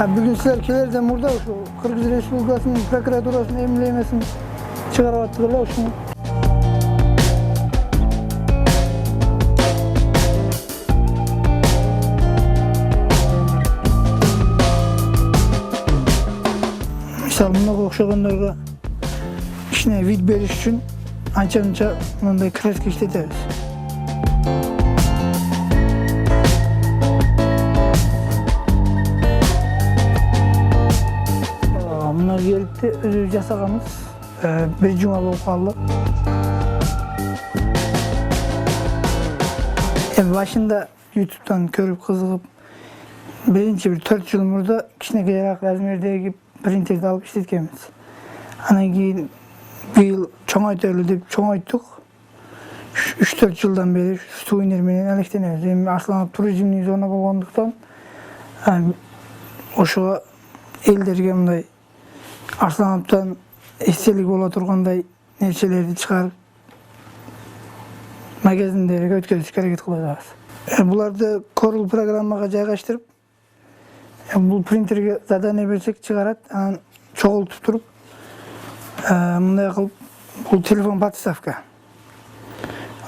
Bugün sizler kelerden burada Kırgız Respublikasının prokuraturasının emniyemesini çıkarıp attılar şunu. Misal bundan okşaganlarga işine vid beriş üçün ança bunday kreski işletiriz. Bunlar gelip de özü jasagamiz bir juma bolup kaldı. Başında YouTube'dan görüp kızıgıp birinci bir 4 yıl burada kişinekeyrak Azmir'deki printerdi alıp işletkemiz. Anan keyin bir yıl çoğaytırlı dep çoğayttık. 3-4 yıldan beri souvenir menen alektenebиз. Эми Арсланов туризмдик зона болгондуктан ошого элдерге мындай Арслановтан эстелик боло тургандай нерселерди чыгарып магазиндерге өткөрүшкө аракет кылып атабыз. Буларды Corel программага жайгаштырып, бул принтерге задание берсек чыгарат, анан чогултуп туруп, мындай кылып бул телефон подставка.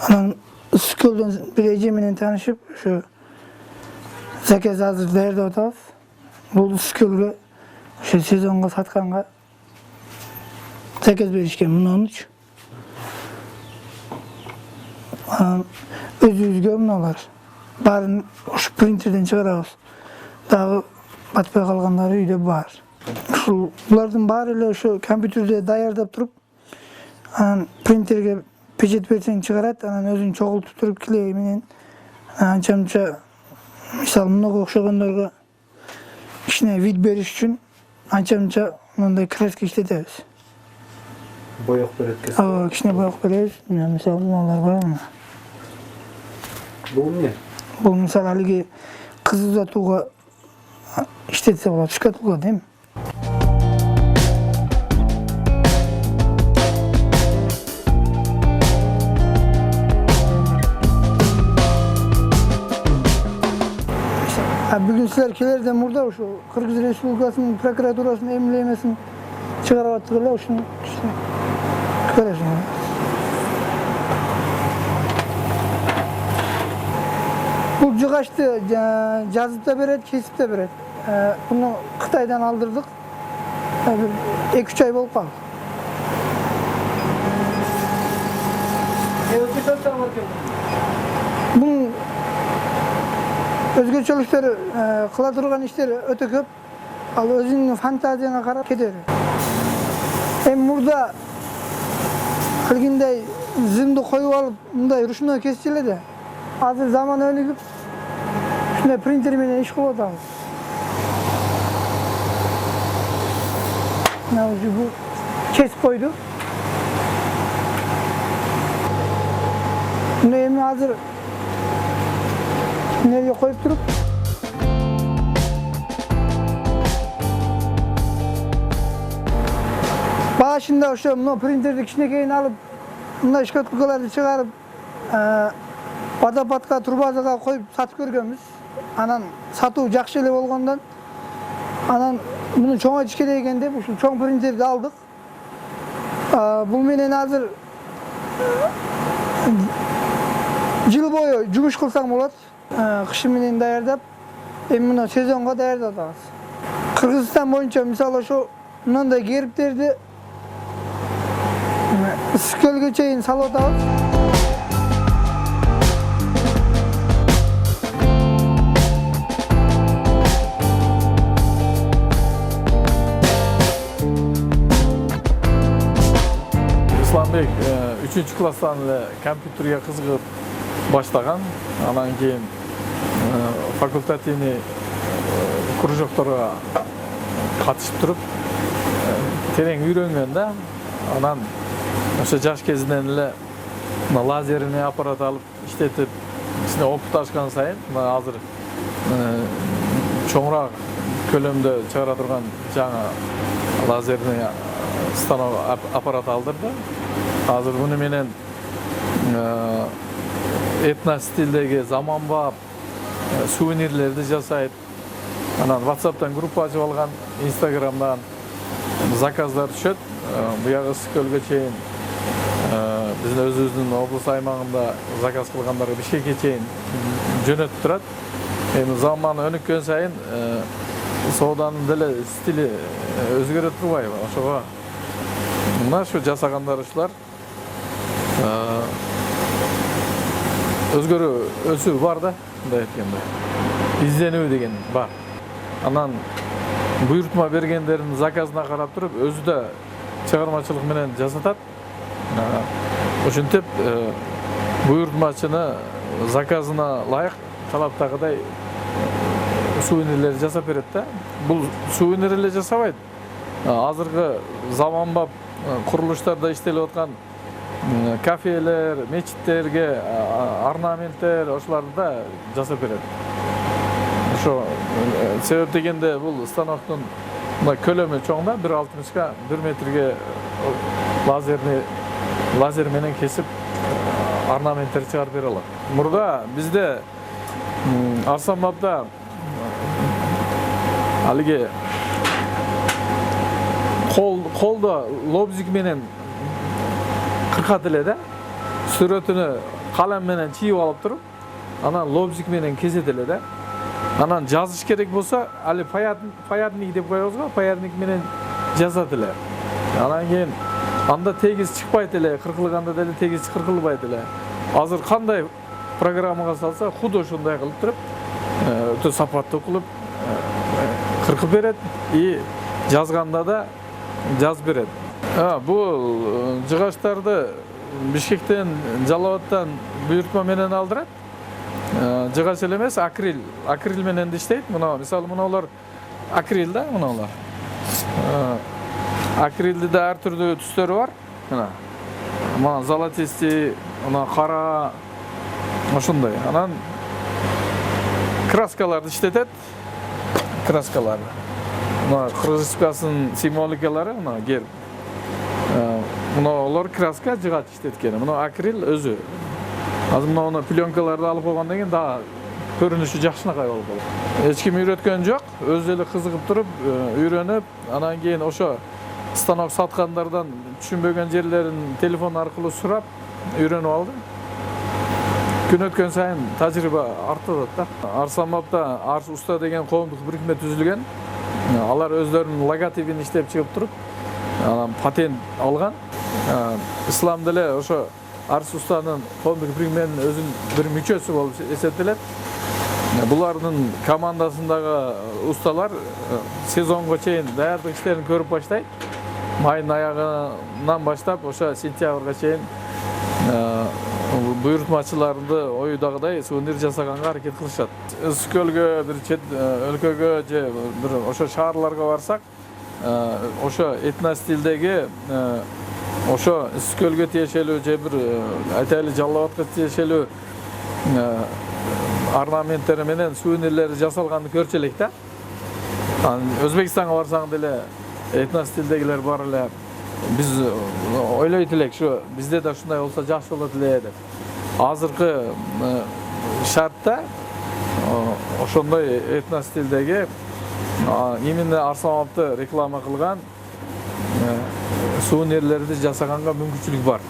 Анан Skölдөн bir эже менен таанышып, ошо заказ азыр даярдап атабыз. Бул Skölгө ошо сезонго сатканга заказ беришкен 13. Анан өзүбүзгө мыналар баарын ошо принтерден чыгарабыз. Дагы батпай калгандары үйдө бар. Ушул булардын баары эле ошо компьютерде даярдап туруп, анан принтерге печать берсең чыгарат, анан өзүн чогултуп туруп клей менен анча-мынча мисалы мынага окшогондорго кичине вид бериш үчүн анча-мынча мындай краска иштетебиз. Боек берет кесип. Ооба, кичине боек беребиз. Мисалы мыналар бар. Бул эмне? Бул мисалы алиги кыз узатууга иштетсе болот, шкатулка дейм. Bugün sizler kelerden burada Kırgız Respublikasının prokuraturasının emniyemesini çıkarıp attılar şunu işte göreceğim. Bu cıgaçtı жазıp da beret, kesip de beret. Bunu Kıtay'dan aldırdık. 2-3 ay bolup kaldı. Bunun özgürçülüktері кыла турган иштери өтө көп. Ал өзүңүн фантазияңа карап кетер. Эми мурда кылгандай зымды коюп алып, мындай ручной кесип эле да. Азыр заман өнүгүп, ушундай принтер менен иш кылып атабыз. Мына уже бул кесип койду. Мына эми азыр nereye koyup durup başında ошо мына принтерди кичинекейин алып мына шкатулкаларды чыгарып водопадка турбазага коюп сатып көргөнбүз. Анан сатуу жакшы эле болгондон анан муну чоңойтуш керек экен деп ушул чоң принтерди алдык. Бул менен азыр жыл бою жумуш кылсаң болот. Кышы менен даярдап, эми мына сезонго даярдап атабыз. Кыргызстан боюнча мисалы ошо мындай кериптерди Skölгө чейин салып атабыз. Исламбек 3-класстан эле компьютерге кызыгып баштаган. Анан кийин факультативный кружокторго катышып туруп терең үйрөнгөн да. Анан ошо жаш кезинен эле лазерный аппарат алып иштетип, ичине опыт ашкан сайын азыр чоңураак көлөмдө чыгара турган жаңы лазерный станок аппарат алдырды. Азыр буну менен этно стилдеги заманбап сувенирлерди жасайт, Анан WhatsApp'tan группа ачып алган, Instagram'dan заказдар түшөт. Буягы Ысык-Көлгө чейин биздин өзүбүздүн облус аймагында заказ кылгандарга Бишкекке чейин жөнөтүп турат. Эми заман өнүккөн сайын сооданын деле стили өзгөрө турбайбы? Ошого мына ушу жасагандар ушулар өзгөрүүсү бар да, мындай айтканда. Изденүү деген бар. Анан буйртма бергендердин заказына карап туруп, өзү да чыгармачылык менен жасатат. Ошентип буйртмачыны заказына ылайык талаптагыдай сувенирлер жасап берет да. Бул сувенир эле жасабайт. Азыркы заманбап курулуштарда иштелип аткан кафелер, мечиттерге орнаменттер ошолорду да жасап берет. Ошо себеп дегенде бул станоктун көлөмү чоң да, 1,60 1 метрге лазер менен кесип орнаменттер чыгарып бере алат. Мурда бизде Арсанбапта алиги колдо лобзик менен кыркат эле да, сүрөтүнү калем менен чийип алып туруп, анан лобзик менен кесет эле да. Анан жазыш керек болсо, али паярник деп коебуз го, паярник менен жазат эле. Анан кийин анда тегиз чыкпайт эле, кыркылганда деле тегиз кыркылбайт эле. Азыр кандай программага салса, худо ушундай кылып туруп, өтө сапаттуу кылып кыркып берет и жазганда да жазып берет. Бул жыгачтарды Бишкектен, Жалал-Абадтан буйртма менен алдырат. Жыгач эле эмес, акрил менен иштейт. Мына мисалы мыналар акрил да, мыналар. Акрилде да ар түрдүү түстөрү бар. Мына золотистый, мына кара, ошондой. Анан краскаларды иштетет. Краскалар. Мына Кыргызстанын символикалары, мына герб. Мына олар краска жыгач иштеткени. Мына акрил өзү. Азыр мына пленкаларды алып койгондон кийин да көрүнүшү жакшынакай болуп калат. Эч ким үйрөткөн жок, өзү эле кызыгып туруп, үйрөнүп, анан кийин ошо станок саткандардан түшүнбөгөн жерлерин телефон аркылуу сурап үйрөнүп алды. Күн өткөн сайын тажрыйба артып атат да. Арсанбапта Арс Уста деген коомдук бирикме түзүлгөн. Алар өздөрүнүн логотипин иштеп чыгып туруп, анан патент алган. Ислам деле ошо Арс Устанын коомдук бирикменин өзүнүн бир мүчөсү болуп эсептелет. Булардын командасындагы усталар сезонго чейин даярдык иштерин көрүп баштайт. Майдын аягынан баштап ошо сентябрга чейин буйртмачыларды оюдагыдай сувенир жасаганга аракет кылышат. Ысык-Көлгө, бир чет өлкөгө же бир ошо шаарларга барсак, ошо этностилдеги ошо Ысык-Көлгө тиешелүү же бир айтайлы Жалал-Абадка тиешелүү орнаменттери менен сувенирлер жасалганды көрчү элек да. Өзбекстанга барсаң деле этностилдегилер бар эле. Биз ойлойт элек, ушу бизде да ушундай болсо жакшы болот эле деп. Азыркы шартта ошондой этностилдеги именно Арсанбапты реклама кылган сувенирлерди жасаганга мүмкүнчүлүк бар.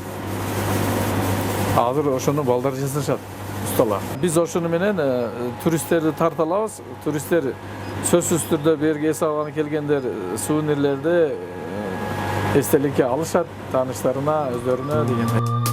Азыр ошону балдар жасашат, усталар. Биз ошону менен туристтерди тарта алабыз. Туристтер сөзсүз түрдө берге эс алганы келгендер сувенирлерди эстеликке алышат, тааныштарына, өздөрүнө дегендей.